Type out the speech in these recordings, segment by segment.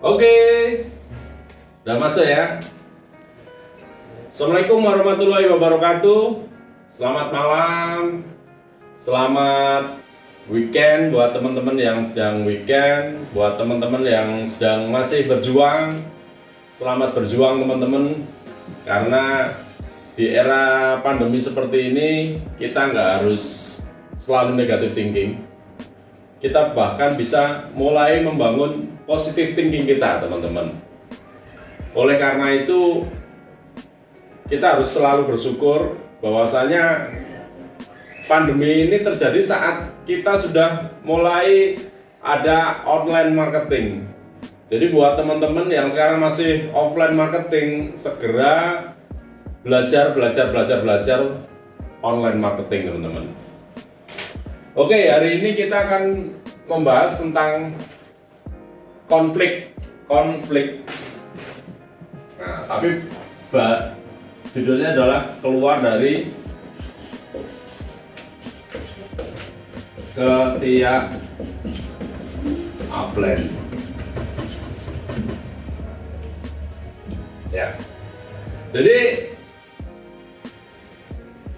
Oke, udah masuk ya. Assalamualaikum warahmatullahi wabarakatuh. Selamat malam, selamat weekend buat teman-teman yang sedang weekend, buat teman-teman yang sedang masih berjuang. Selamat berjuang teman-teman, karena di era pandemi seperti ini kita nggak harus selalu negatif thinking. Kita bahkan bisa mulai membangun positive thinking kita, teman-teman. Oleh karena itu, kita harus selalu bersyukur bahwasanya pandemi ini terjadi saat kita sudah mulai ada online marketing. Jadi buat teman-teman yang sekarang masih offline marketing, segera belajar online marketing, teman-teman. Oke, hari ini kita akan membahas tentang konflik. Nah, tapi judulnya adalah keluar dari ketidakadilan. Ya. Jadi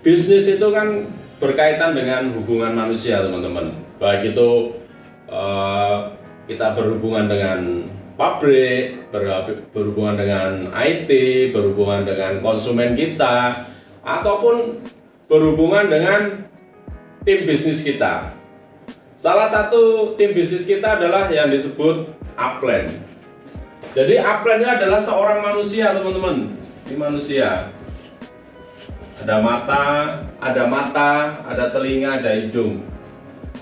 bisnis itu kan berkaitan dengan hubungan manusia, teman-teman. Baik itu kita berhubungan dengan pabrik, berhubungan dengan IT, berhubungan dengan konsumen kita, ataupun berhubungan dengan tim bisnis kita. Salah satu tim bisnis kita adalah yang disebut upline. Jadi upline itu adalah seorang manusia, teman-teman. Ini manusia. Ada mata, ada telinga, ada hidung.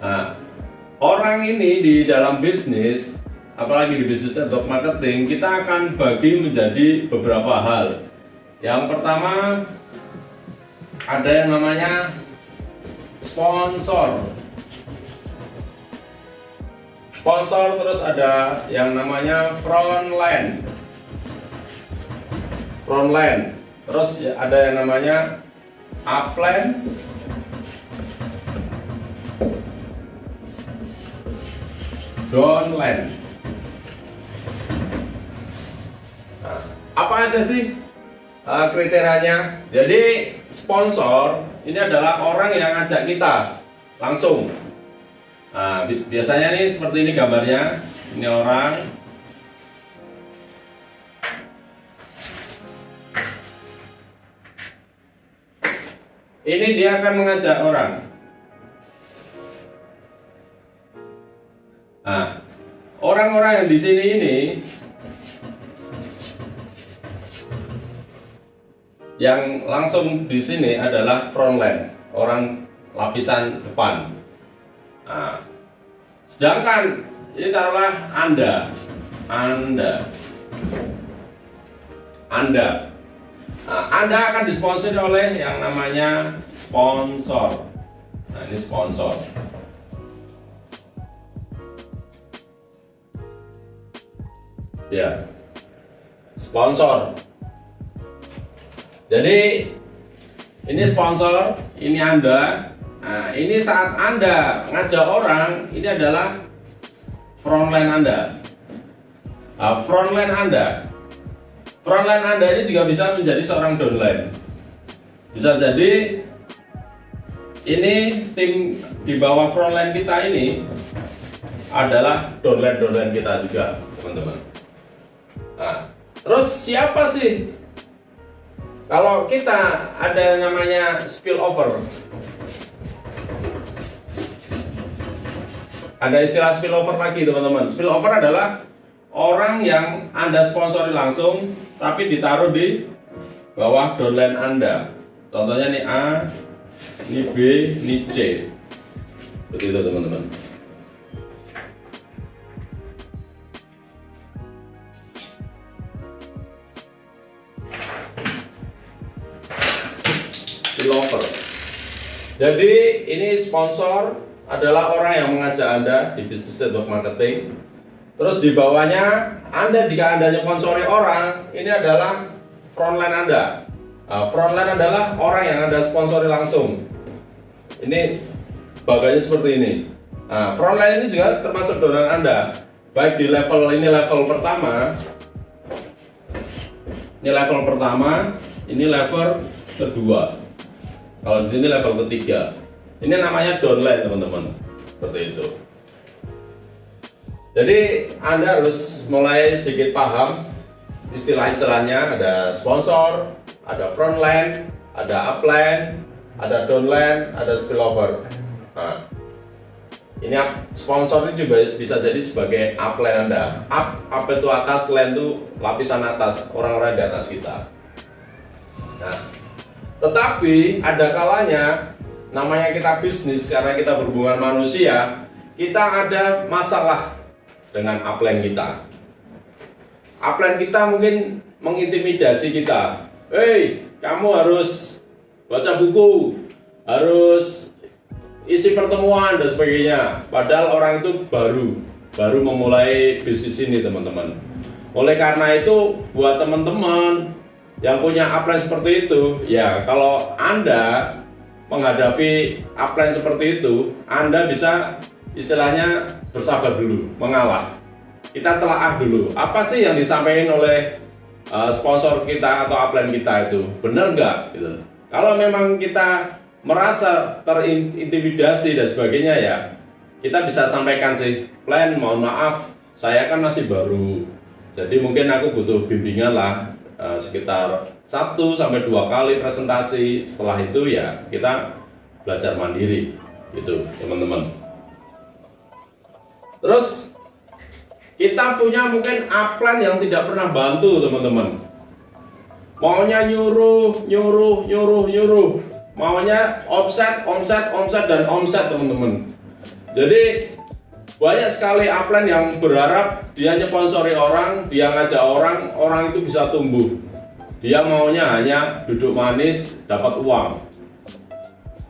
Nah, orang ini di dalam bisnis, apalagi di bisnis network marketing, kita akan bagi menjadi beberapa hal. Yang pertama, ada yang namanya sponsor. Terus ada yang namanya frontline. Terus ada yang namanya upline, downline. Nah, apa aja sih kriterianya? Jadi sponsor ini adalah orang yang ngajak kita langsung. Nah, biasanya nih seperti ini gambarnya. Ini orang. Ini dia akan mengajak orang. Nah, orang-orang yang di sini ini yang langsung di sini adalah frontline, orang lapisan depan. Nah, sedangkan ini taruhlah Anda. Nah, Anda akan disponsori oleh yang namanya sponsor. Nah, ini sponsor. Ya, sponsor. Jadi ini sponsor, ini Anda. Nah, ini saat Anda ngajak orang, ini adalah frontline Anda. Nah, frontline Anda ini juga bisa menjadi seorang downline. Bisa jadi ini tim di bawah frontline kita ini adalah downline kita juga, teman-teman. Nah, terus siapa sih? Kalau kita ada namanya spillover. Ada istilah spillover lagi, teman-teman. Spillover adalah orang yang Anda sponsori langsung tapi ditaruh di bawah downline Anda. Contohnya nih A, ini B, ini C. Seperti itu, teman-teman. Spillover. Jadi ini sponsor adalah orang yang mengajak Anda di bisnis network marketing. Terus di bawahnya Anda, jika Anda sponsori orang, ini adalah frontline Anda. Frontline adalah orang yang Anda sponsori langsung. Ini baganya seperti ini. Frontline ini juga termasuk downline Anda. baik di level ini level pertama, ini level kedua. Kalau di sini level ketiga. Ini namanya downline teman-teman, seperti itu. Jadi Anda harus mulai sedikit paham istilah-istilahnya. Ada sponsor, ada frontline, ada upline, ada downline, ada spillover. Nah, ini sponsor ini juga bisa jadi sebagai upline Anda. Up itu atas, line itu lapisan atas, orang-orang di atas kita. Nah, tetapi ada kalanya namanya kita bisnis, karena kita berhubungan manusia, kita ada masalah dengan upline kita. Upline kita mungkin mengintimidasi kita. Hei, kamu harus baca buku, harus isi pertemuan dan sebagainya. Padahal orang itu baru memulai bisnis ini teman-teman. Oleh karena itu buat teman-teman yang punya upline seperti itu, ya kalau Anda menghadapi upline seperti itu, Anda bisa istilahnya bersabar dulu, mengalah. Kita telaah dulu, apa sih yang disampaikan oleh sponsor kita atau upline kita itu, benar nggak? Gitu. Kalau memang kita merasa terintimidasi dan sebagainya, ya kita bisa sampaikan sih, plan mohon maaf, saya kan masih baru, jadi mungkin aku butuh bimbingan lah, sekitar 1-2 kali presentasi. Setelah itu ya kita belajar mandiri gitu teman-teman. Terus kita punya mungkin upline yang tidak pernah bantu teman-teman, maunya nyuruh, maunya omset dan omset teman-teman. Jadi banyak sekali upline yang berharap dia nyponsori orang, dia ngajak orang itu bisa tumbuh. Dia maunya hanya duduk manis, dapat uang.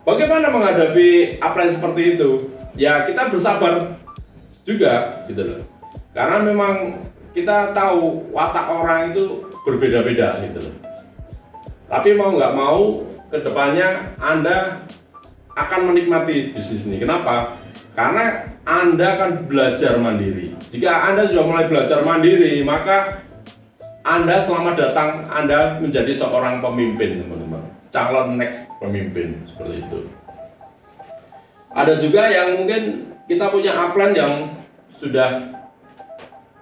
Bagaimana menghadapi upline seperti itu? Ya kita bersabar juga gitu loh. Karena memang kita tahu watak orang itu berbeda-beda gitu loh. Tapi mau nggak mau, kedepannya Anda akan menikmati bisnis ini. Kenapa? Karena Anda akan belajar mandiri. Jika Anda sudah mulai belajar mandiri, maka Anda selamat datang, Anda menjadi seorang pemimpin teman-teman, calon next pemimpin, seperti itu. Ada juga yang mungkin kita punya upline yang sudah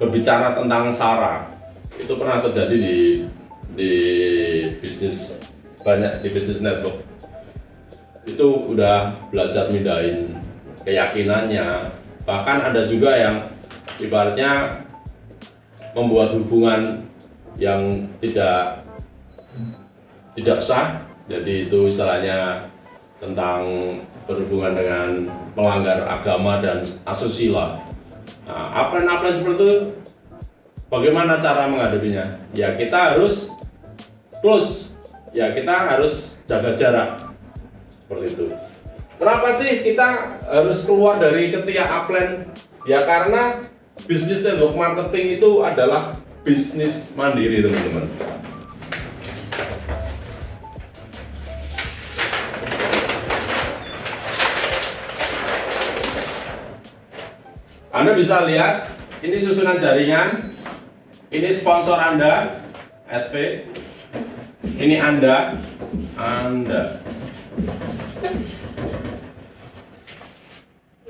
berbicara tentang SARA. Itu pernah terjadi di bisnis, banyak di bisnis network. Itu udah belajar mindahin keyakinannya. Bahkan ada juga yang ibaratnya membuat hubungan yang tidak sah. Jadi itu istilahnya tentang berhubungan dengan melanggar agama dan asusila. Nah, upline seperti itu bagaimana cara menghadapinya? Ya kita harus close, ya kita harus jaga jarak, seperti itu. Kenapa sih kita harus keluar dari ketiak upline? Ya karena bisnis network marketing itu adalah bisnis mandiri teman-teman. Anda bisa lihat, ini susunan jaringan, ini sponsor Anda, SP, ini Anda.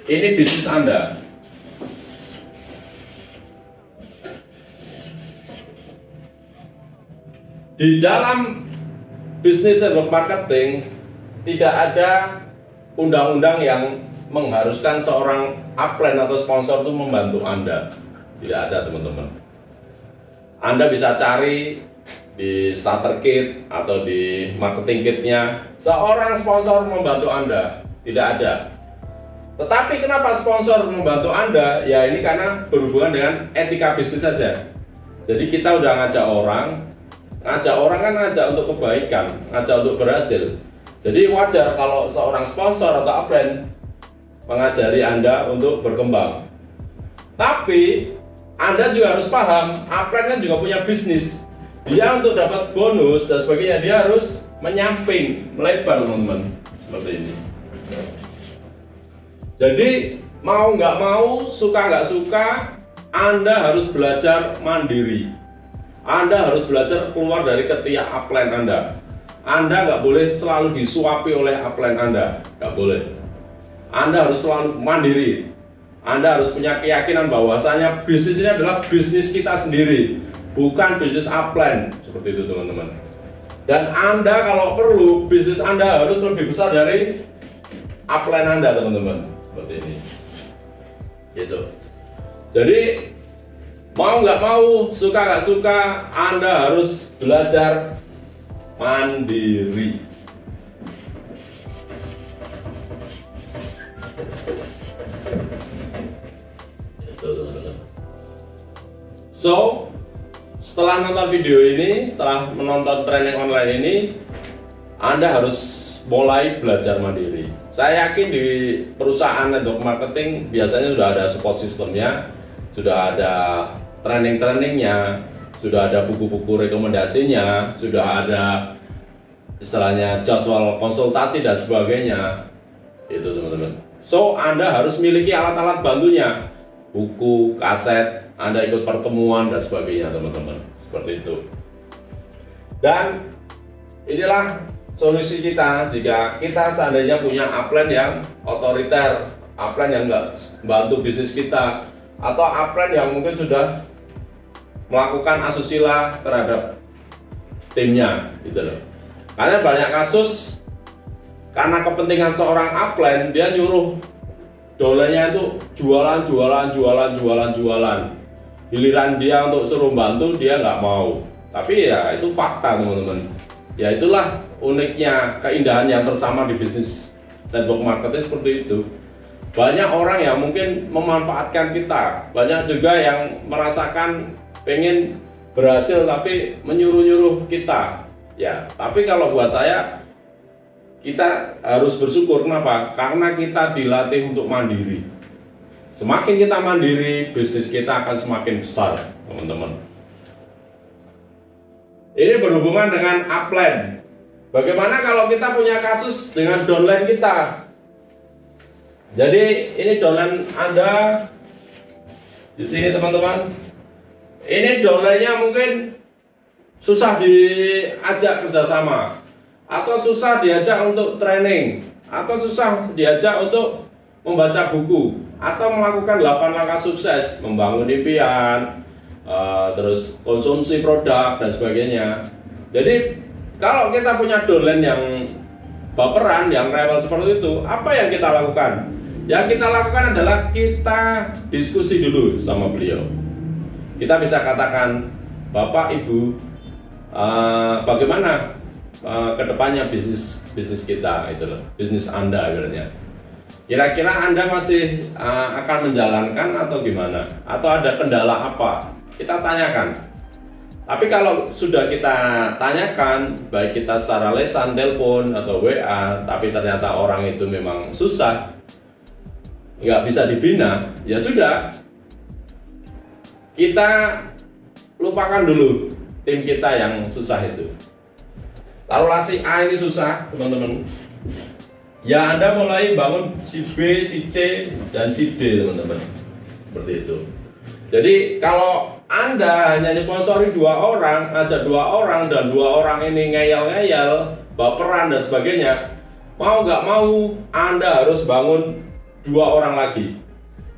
Ini bisnis Anda. Di dalam bisnis network marketing tidak ada undang-undang yang mengharuskan seorang upline atau sponsor itu membantu Anda. Tidak ada teman-teman. Anda bisa cari di starter kit atau di marketing kitnya, seorang sponsor membantu Anda. Tidak ada. Tetapi kenapa sponsor membantu Anda? Ya ini karena berhubungan dengan etika bisnis saja. Jadi kita udah ngajak orang kan ngajak untuk kebaikan, ngajak untuk berhasil. Jadi wajar kalau seorang sponsor atau upline mengajari Anda untuk berkembang. Tapi Anda juga harus paham, upline kan juga punya bisnis. Dia untuk dapat bonus dan sebagainya, dia harus menyamping, melebar teman-teman, seperti ini. Jadi mau nggak mau, suka nggak suka, Anda harus belajar mandiri. Anda harus belajar keluar dari ketiak upline Anda. Anda nggak boleh selalu disuapi oleh upline Anda, nggak boleh. Anda harus selalu mandiri. Anda harus punya keyakinan bahwasanya bisnis ini adalah bisnis kita sendiri, bukan bisnis upline. Seperti itu teman-teman. Dan Anda kalau perlu, bisnis Anda harus lebih besar dari upline Anda teman-teman. Seperti ini. Gitu. Jadi mau nggak mau, suka nggak suka, Anda harus belajar mandiri. Itu teman-teman. So, setelah nonton video ini, setelah menonton training online ini, Anda harus mulai belajar mandiri. Saya yakin di perusahaan network marketing biasanya sudah ada support sistemnya, sudah ada training-trainingnya, sudah ada buku-buku rekomendasinya, sudah ada istilahnya jadwal konsultasi dan sebagainya. Itu teman-teman. So, Anda harus miliki alat-alat bantunya, buku, kaset, Anda ikut pertemuan dan sebagainya teman-teman. Seperti itu. Dan inilah solusi kita jika kita seandainya punya upline yang otoriter, upline yang nggak bantu bisnis kita, atau upline yang mungkin sudah melakukan asusila terhadap timnya, gitu loh. Karena banyak kasus karena kepentingan seorang upline, dia nyuruh dolennya itu jualan. Giliran dia untuk suruh bantu, dia nggak mau. Tapi ya itu fakta teman-teman. Ya itulah uniknya, keindahan yang tersama di bisnis network marketing seperti itu. Banyak orang yang mungkin memanfaatkan kita, banyak juga yang merasakan pengen berhasil tapi menyuruh-nyuruh kita. Ya, tapi kalau buat saya, kita harus bersyukur. Kenapa? Karena kita dilatih untuk mandiri. Semakin kita mandiri, bisnis kita akan semakin besar, teman-teman. Ini berhubungan dengan upline. Bagaimana kalau kita punya kasus dengan downline kita? Jadi ini downline Anda di sini teman-teman. Ini downline-nya mungkin susah diajak kerjasama, atau susah diajak untuk training, atau susah diajak untuk membaca buku, atau melakukan 8 langkah sukses, membangun impian, terus konsumsi produk dan sebagainya. Jadi kalau kita punya downline yang baperan, yang rewel seperti itu, apa yang kita lakukan? Yang kita lakukan adalah kita diskusi dulu sama beliau. Kita bisa katakan, Bapak Ibu, bagaimana kedepannya bisnis kita, itu loh, bisnis Anda ibaratnya. Kira-kira Anda masih akan menjalankan atau gimana? Atau ada kendala apa? Kita tanyakan. Tapi kalau sudah kita tanyakan, baik kita secara lisan, telepon, atau WA, tapi ternyata orang itu memang susah, nggak bisa dibina, ya sudah, kita lupakan dulu tim kita yang susah itu. Taruhlah si A ini susah, teman-teman. Ya Anda mulai bangun si B, si C, dan si D, teman-teman. Seperti itu. Jadi kalau Anda hanya sponsori 2 orang, ajak 2 orang, dan 2 orang ini ngeyel-ngeyel, baperan dan sebagainya, mau nggak mau Anda harus bangun 2 orang lagi.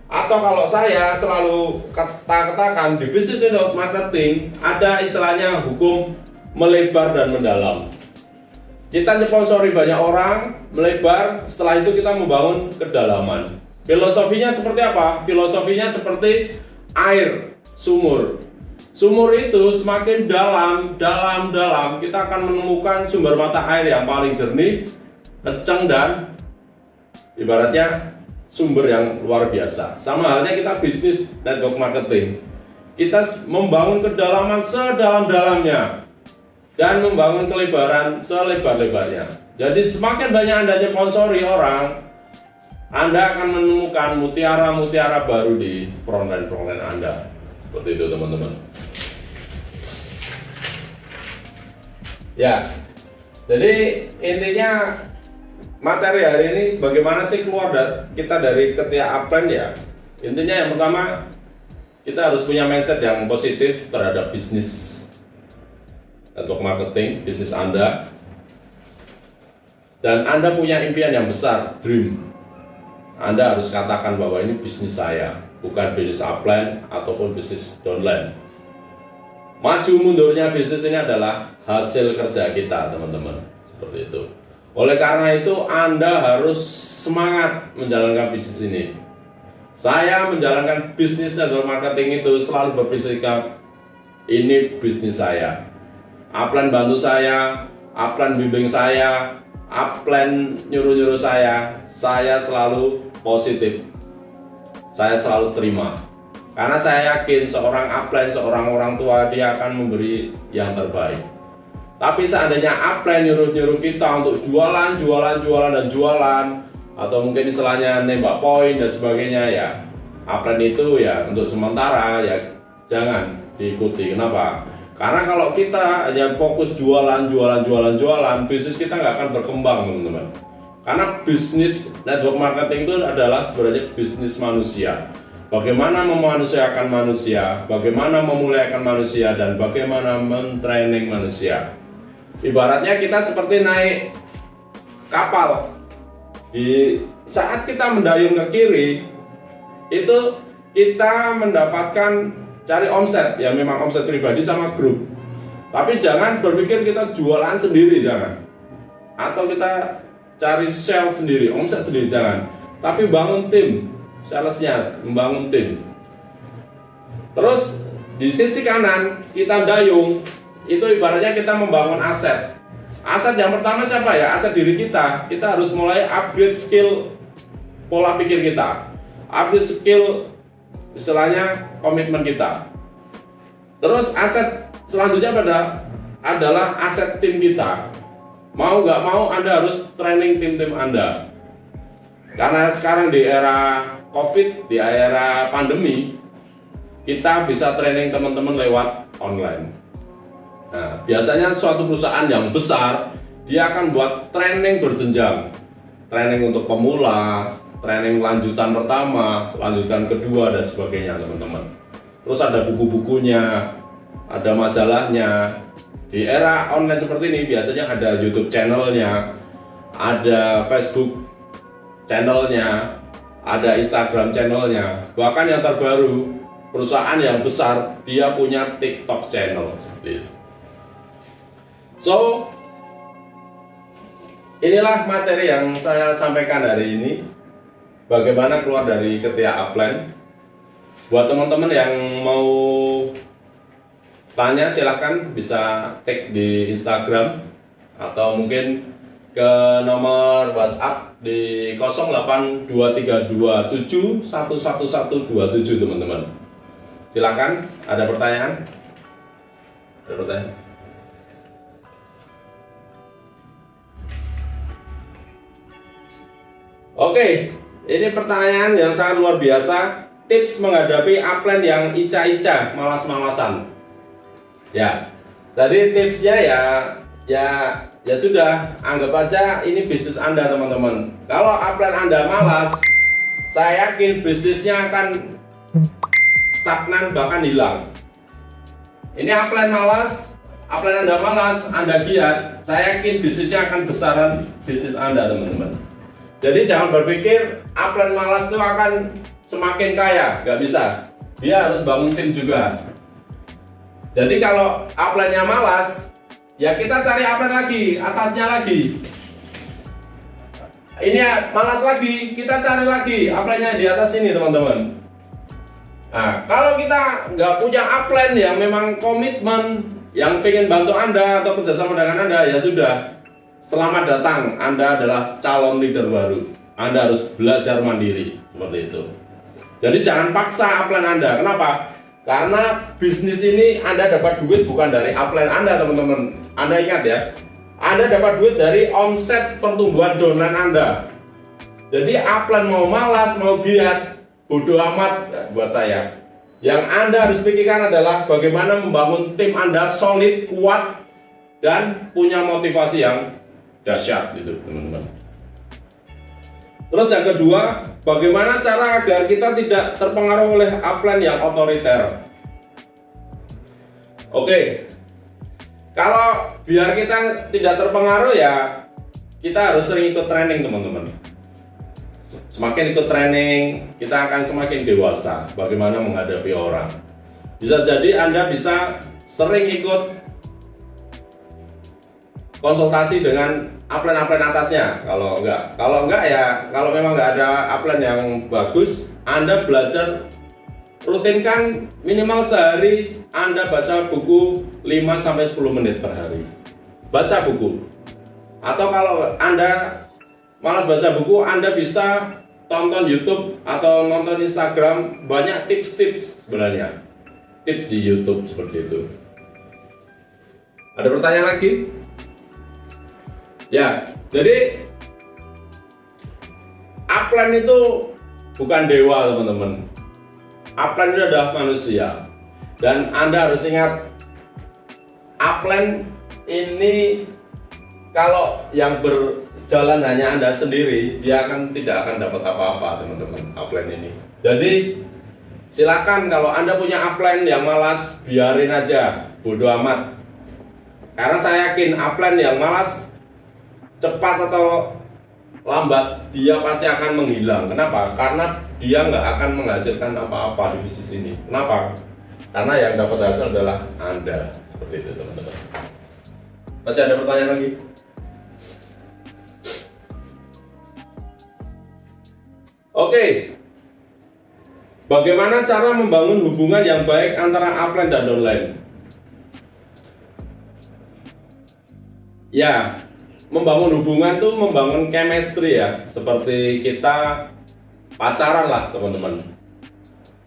Atau kalau saya selalu katakan di bisnis network marketing, ada istilahnya hukum melebar dan mendalam. Kita nyponsori banyak orang, melebar, setelah itu kita membangun kedalaman. Filosofinya seperti apa? Filosofinya seperti air, sumur. Sumur itu semakin dalam, kita akan menemukan sumber mata air yang paling jernih, kencang, dan ibaratnya sumber yang luar biasa. Sama halnya kita bisnis network marketing. Kita membangun kedalaman sedalam-dalamnya dan membangun kelebaran selebar-lebarnya. Jadi semakin banyak Anda sponsori orang, Anda akan menemukan mutiara-mutiara baru di frontline Anda. Seperti itu teman-teman. Ya, jadi intinya materi hari ini bagaimana sih keluar kita dari ketiak upline ya. Intinya yang pertama, kita harus punya mindset yang positif terhadap bisnis network marketing, bisnis Anda. Dan Anda punya impian yang besar, dream. Anda harus katakan bahwa ini bisnis saya, bukan bisnis upline ataupun bisnis downline. Maju mundurnya bisnis ini adalah hasil kerja kita, teman-teman. Seperti itu. Oleh karena itu, Anda harus semangat menjalankan bisnis ini. Saya menjalankan bisnis network marketing itu selalu berprinsip, ini bisnis saya. Upline bantu saya, upline bimbing saya, upline nyuruh-nyuruh saya selalu positif. Saya selalu terima. Karena saya yakin seorang upline, seorang orang tua, dia akan memberi yang terbaik. Tapi seandainya upline nyuruh-nyuruh kita untuk jualan, atau mungkin istilahnya nembak poin dan sebagainya, ya upline itu ya untuk sementara ya jangan diikuti. Kenapa? Karena kalau kita hanya fokus jualan, bisnis kita nggak akan berkembang, teman-teman. Karena bisnis network marketing itu adalah sebenarnya bisnis manusia. Bagaimana memanusiakan manusia, bagaimana memuliakan manusia, dan bagaimana mentraining manusia. Ibaratnya kita seperti naik kapal. Di saat kita mendayung ke kiri, itu kita mendapatkan cari omset, ya memang omset pribadi sama grup. Tapi jangan berpikir kita jualan sendiri, jangan. Atau kita cari sell sendiri, omset sendiri, jangan. Tapi bangun tim, salesnya membangun tim. Terus di sisi kanan kita dayung, itu ibaratnya kita membangun aset. Aset yang pertama siapa ya? Aset diri kita. Kita harus mulai upgrade skill pola pikir kita, upgrade skill istilahnya komitmen kita. Terus aset selanjutnya adalah aset tim kita. Mau nggak mau Anda harus training tim-tim Anda. Karena sekarang di era COVID, di era pandemi, kita bisa training teman-teman lewat online. Nah, biasanya suatu perusahaan yang besar, dia akan buat training berjenjang. Training untuk pemula, training lanjutan pertama, lanjutan kedua, dan sebagainya, teman-teman. Terus ada buku-bukunya, ada majalahnya. Di era online seperti ini, biasanya ada YouTube channelnya, ada Facebook channelnya, ada Instagram channelnya. Bahkan yang terbaru, perusahaan yang besar, dia punya TikTok channel, seperti itu. So, inilah materi yang saya sampaikan hari ini. Bagaimana keluar dari ketiak upline. Buat teman-teman yang mau tanya, silahkan bisa tag di Instagram atau mungkin ke nomor WhatsApp di 08232711127, teman-teman. Silahkan, ada pertanyaan? Ada pertanyaan? Oke, ini pertanyaan yang sangat luar biasa. Tips menghadapi upline yang ica-ica, malas-malasan. Ya, tadi tipsnya ya sudah, anggap aja ini bisnis Anda, teman-teman. Kalau upline Anda malas, saya yakin bisnisnya akan stagnan, bahkan hilang. Ini upline malas, upline Anda malas, Anda giat, saya yakin bisnisnya akan besaran bisnis Anda, teman-teman. Jadi jangan berpikir upline malas itu akan semakin kaya, nggak bisa. Dia harus bangun tim juga. Jadi kalau upline-nya malas, ya kita cari upline lagi, atasnya lagi. Ini malas lagi, kita cari lagi upline-nya di atas ini, teman-teman. Nah, kalau kita nggak punya upline yang memang komitmen, yang pengen bantu Anda atau kerjasama dengan Anda, ya sudah. Selamat datang, Anda adalah calon leader baru. Anda harus belajar mandiri, seperti itu. Jadi jangan paksa upline Anda. Kenapa? Karena bisnis ini Anda dapat duit bukan dari upline Anda, teman-teman. Anda ingat ya, Anda dapat duit dari omset pertumbuhan downline Anda. Jadi upline mau malas, mau giat, bodoh amat buat saya. Yang Anda harus pikirkan adalah bagaimana membangun tim Anda solid, kuat, dan punya motivasi yang dahsyat, gitu, teman-teman. Terus yang kedua, bagaimana cara agar kita tidak terpengaruh oleh upline yang otoriter? Oke, kalau biar kita tidak terpengaruh ya kita harus sering ikut training teman-teman. Semakin ikut training, kita akan semakin dewasa bagaimana menghadapi orang. Bisa jadi Anda bisa sering ikut konsultasi dengan upline atasnya. Kalau enggak ya, kalau memang nggak ada upline yang bagus, Anda belajar rutinkan minimal sehari Anda baca buku 5-10 menit per hari. Baca buku. Atau kalau Anda malas baca buku, Anda bisa tonton YouTube atau nonton Instagram, banyak tips-tips sebenarnya. Tips di YouTube seperti itu. Ada pertanyaan lagi? Ya, jadi upline itu bukan dewa teman-teman. Upline itu adalah manusia. Dan Anda harus ingat, upline ini kalau yang berjalan hanya Anda sendiri, dia tidak akan dapat apa-apa teman-teman, upline ini. Jadi silakan kalau Anda punya upline yang malas, biarin aja, bodoh amat. Karena saya yakin upline yang malas, cepat atau lambat dia pasti akan menghilang. Kenapa? Karena dia nggak akan menghasilkan apa-apa di bisnis ini. Kenapa? Karena yang dapat hasil adalah Anda. Seperti itu teman-teman. Masih ada pertanyaan lagi? Oke. Bagaimana cara membangun hubungan yang baik antara upline dan downline? Ya, membangun hubungan tuh membangun chemistry ya, seperti kita pacaran lah teman-teman.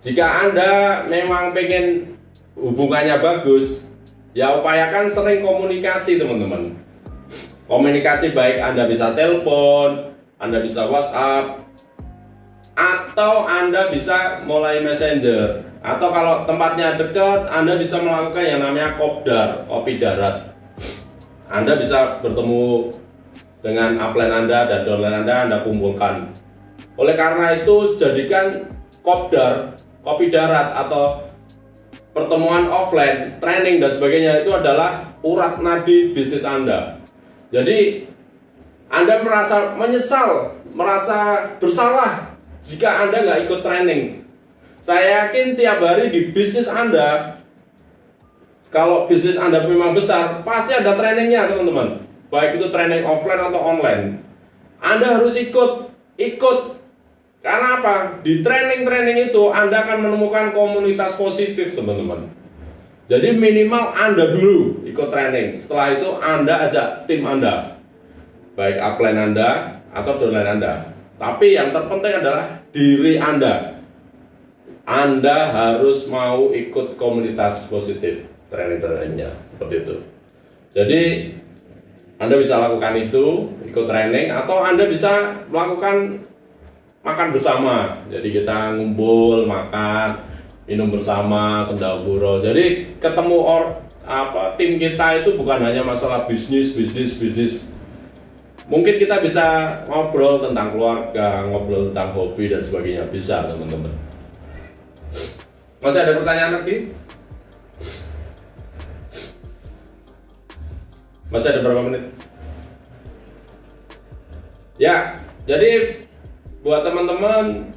Jika Anda memang pengen hubungannya bagus, ya upayakan sering komunikasi teman-teman. Komunikasi baik Anda bisa telepon, Anda bisa WhatsApp, atau Anda bisa mulai messenger, atau kalau tempatnya dekat Anda bisa melakukan yang namanya kopdar, kopi darat. Anda bisa bertemu dengan upline Anda dan downline Anda kumpulkan. Oleh karena itu jadikan kopdar, kopi darat atau pertemuan offline, training dan sebagainya itu adalah urat nadi bisnis Anda. Jadi Anda merasa menyesal, merasa bersalah jika Anda nggak ikut training. Saya yakin tiap hari di bisnis Anda, kalau bisnis Anda memang besar, pasti ada trainingnya teman-teman. Baik itu training offline atau online. Anda harus ikut. Karena apa? Di training itu Anda akan menemukan komunitas positif teman-teman. Jadi minimal Anda dulu ikut training. Setelah itu Anda ajak tim Anda, baik upline Anda atau downline Anda. Tapi yang terpenting adalah diri Anda. Anda harus mau ikut komunitas positif training-trainingnya, seperti itu. Jadi Anda bisa lakukan itu, ikut training, atau Anda bisa melakukan makan bersama. Jadi kita ngumpul, makan, minum bersama, sendaguro. Jadi ketemu tim kita itu bukan hanya masalah bisnis. Mungkin kita bisa ngobrol tentang keluarga, ngobrol tentang hobi dan sebagainya, bisa teman-teman. Masih ada pertanyaan lagi? Masih ada berapa menit? Ya, jadi buat teman-teman,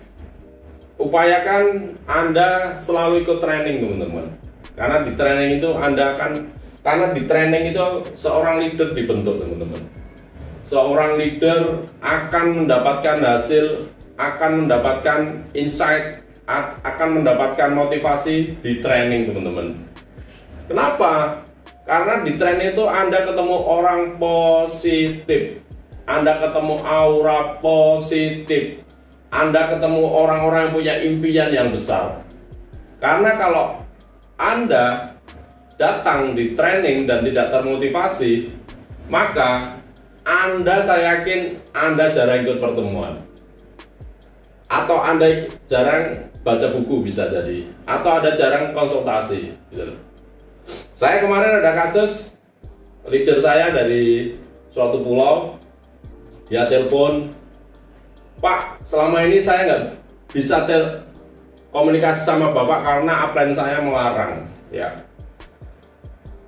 upayakan Anda selalu ikut training teman-teman. Karena di training itu seorang leader dibentuk teman-teman. Seorang leader akan mendapatkan hasil, akan mendapatkan insight, akan mendapatkan motivasi di training teman-teman. Kenapa? Karena di training itu Anda ketemu orang positif, Anda ketemu aura positif, Anda ketemu orang-orang yang punya impian yang besar. Karena kalau Anda datang di training dan tidak termotivasi, maka saya yakin Anda jarang ikut pertemuan, atau Anda jarang baca buku bisa jadi, atau Anda jarang konsultasi gitu. Saya kemarin ada kasus leader saya dari suatu pulau, dia telepon, Pak, selama ini saya nggak bisa komunikasi sama Bapak karena upline saya melarang. Ya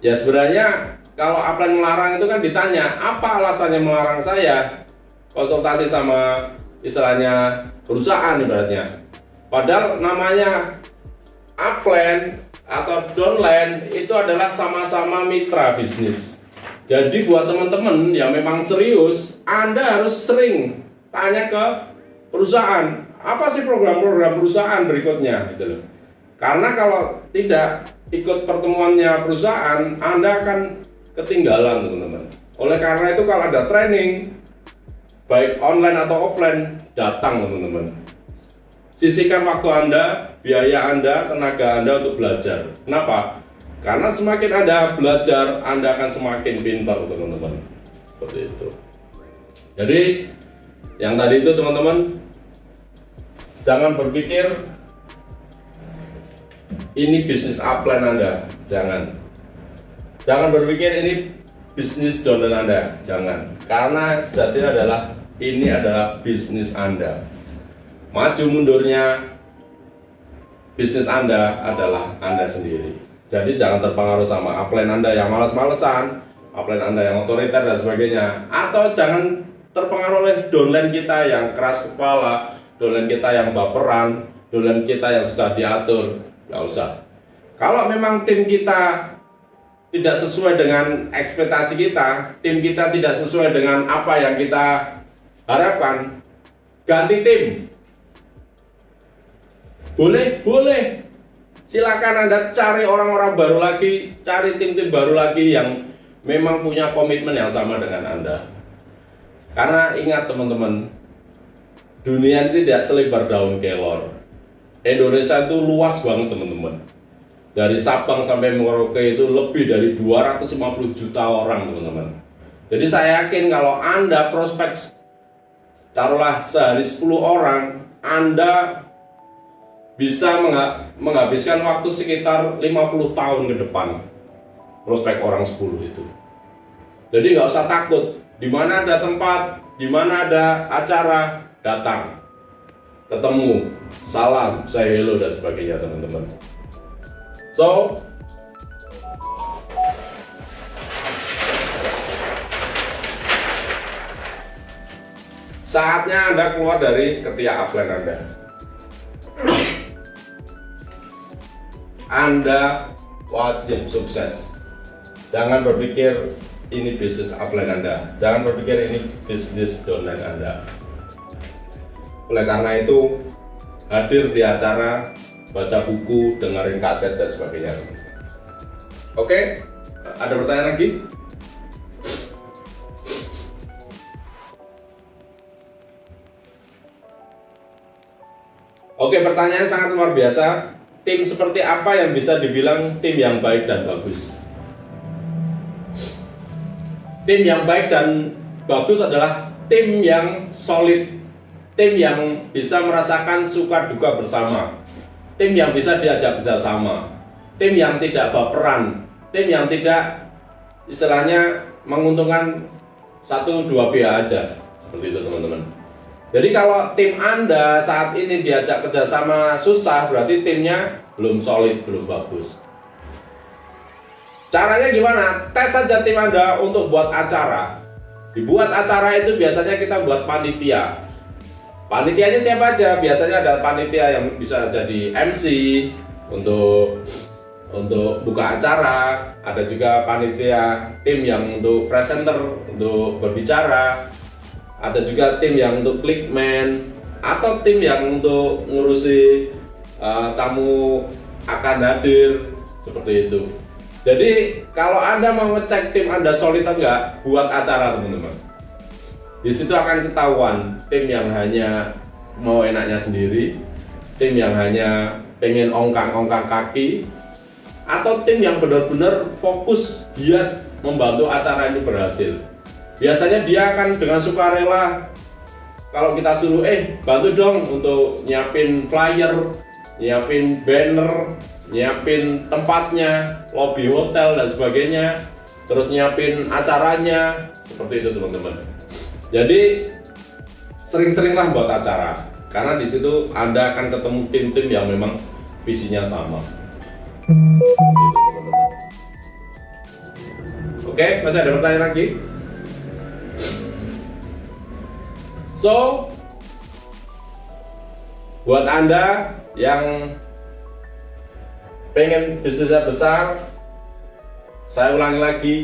sebenarnya kalau upline melarang itu kan ditanya, apa alasannya melarang saya konsultasi sama istilahnya perusahaan ibaratnya. Padahal namanya upline atau downline itu adalah sama-sama mitra bisnis. Jadi buat teman-teman yang memang serius, Anda harus sering tanya ke perusahaan, apa sih program-program perusahaan berikutnya gitu loh. Karena kalau tidak ikut pertemuannya perusahaan, Anda akan ketinggalan teman-teman. Oleh karena itu kalau ada training baik online atau offline, datang teman-teman. Sisihkan waktu Anda, biaya Anda, tenaga Anda untuk belajar. Kenapa? Karena semakin Anda belajar, Anda akan semakin pintar teman-teman. Seperti itu. Jadi yang tadi itu teman-teman, jangan berpikir ini bisnis upline Anda, jangan berpikir ini bisnis downline Anda, jangan. Karena sejatinya ini adalah bisnis Anda. Maju mundurnya bisnis Anda adalah Anda sendiri. Jadi jangan terpengaruh sama upline Anda yang malas-malesan, upline Anda yang otoriter dan sebagainya. Atau jangan terpengaruh oleh downline kita yang keras kepala, downline kita yang baperan, downline kita yang susah diatur. Nggak usah. Kalau memang tim kita tidak sesuai dengan ekspektasi kita, tim kita tidak sesuai dengan apa yang kita harapkan, ganti tim. Boleh. Silakan Anda cari orang-orang baru lagi, cari tim-tim baru lagi yang memang punya komitmen yang sama dengan Anda. Karena ingat teman-teman, dunia ini tidak selebar daun kelor. Indonesia itu luas banget teman-teman. Dari Sabang sampai Merauke itu lebih dari 250 juta orang teman-teman. Jadi saya yakin kalau Anda prospek taruhlah sehari 10 orang, Anda bisa menghabiskan waktu sekitar 50 tahun ke depan prospek orang 10 itu. Jadi nggak usah takut, di mana ada tempat, di mana ada acara, datang, ketemu, salam, say hello dan sebagainya teman-teman. So saatnya Anda keluar dari ketiak upline Anda. Anda wajib sukses. Jangan berpikir ini bisnis upline Anda, jangan berpikir ini bisnis downline Anda. Oleh karena itu, hadir di acara, baca buku, dengerin kaset dan sebagainya. Oke, ada pertanyaan lagi? Oke, pertanyaan sangat luar biasa. Tim seperti apa yang bisa dibilang tim yang baik dan bagus? Tim yang baik dan bagus adalah tim yang solid, tim yang bisa merasakan suka duka bersama, tim yang bisa diajak kerjasama, tim yang tidak baperan, tim yang tidak istilahnya menguntungkan satu dua pihak aja, seperti itu teman-teman. Jadi kalau tim Anda saat ini diajak kerjasama susah, berarti timnya belum solid, belum bagus. Caranya gimana? Tes saja tim Anda untuk buat acara. Dibuat acara itu biasanya kita buat panitia. Panitianya siapa aja? Biasanya ada panitia yang bisa jadi MC untuk buka acara. Ada juga panitia tim yang untuk presenter, untuk berbicara. Ada juga tim yang untuk clickman, atau tim yang untuk ngurusi tamu akan hadir, seperti itu. Jadi kalau Anda mau ngecek tim Anda solid atau enggak, buat acara teman-teman. Di situ akan ketahuan tim yang hanya mau enaknya sendiri, tim yang hanya pengen ongkang-ongkang kaki, atau tim yang benar-benar fokus giat membantu acara ini berhasil. Biasanya dia akan dengan sukarela, kalau kita suruh bantu dong untuk nyiapin flyer, nyiapin banner, nyiapin tempatnya, lobby hotel dan sebagainya, terus nyiapin acaranya, seperti itu teman-teman. Jadi sering-seringlah buat acara, karena di situ Anda akan ketemu tim-tim yang memang visinya sama. Gitu, teman-teman. Oke, masih ada pertanyaan lagi? So, buat Anda yang pengen bisnisnya besar, saya ulangi lagi,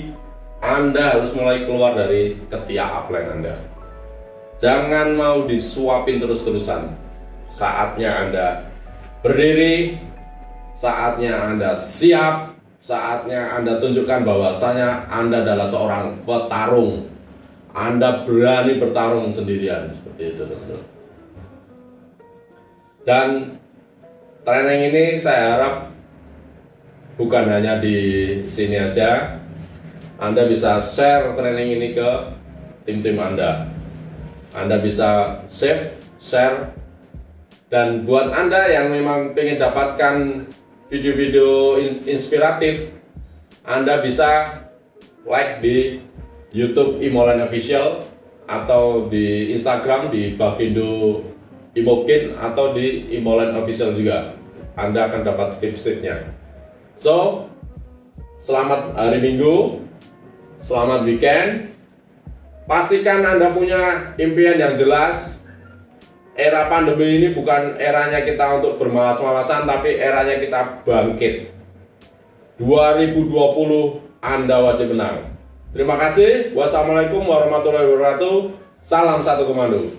Anda harus mulai keluar dari ketiak upline Anda. Jangan mau disuapin terus-terusan. Saatnya Anda berdiri, saatnya Anda siap, saatnya Anda tunjukkan bahwasanya Anda adalah seorang petarung. Anda berani bertarung sendirian, seperti itu, teman-teman. Dan training ini saya harap bukan hanya di sini aja, Anda bisa share training ini ke tim-tim Anda. Anda bisa save, share, dan buat Anda yang memang ingin dapatkan video-video inspiratif, Anda bisa like di YouTube Imolen Official, atau di Instagram di Bagindo Imokin, atau di Imolen Official juga. Anda akan dapat tips-tipsnya. So, selamat hari Minggu, selamat weekend. Pastikan Anda punya impian yang jelas. Era pandemi ini bukan eranya kita untuk bermalas-malasan, tapi eranya kita bangkit. 2020 Anda wajib menang. Terima kasih. Wassalamualaikum warahmatullahi wabarakatuh. Salam satu komando.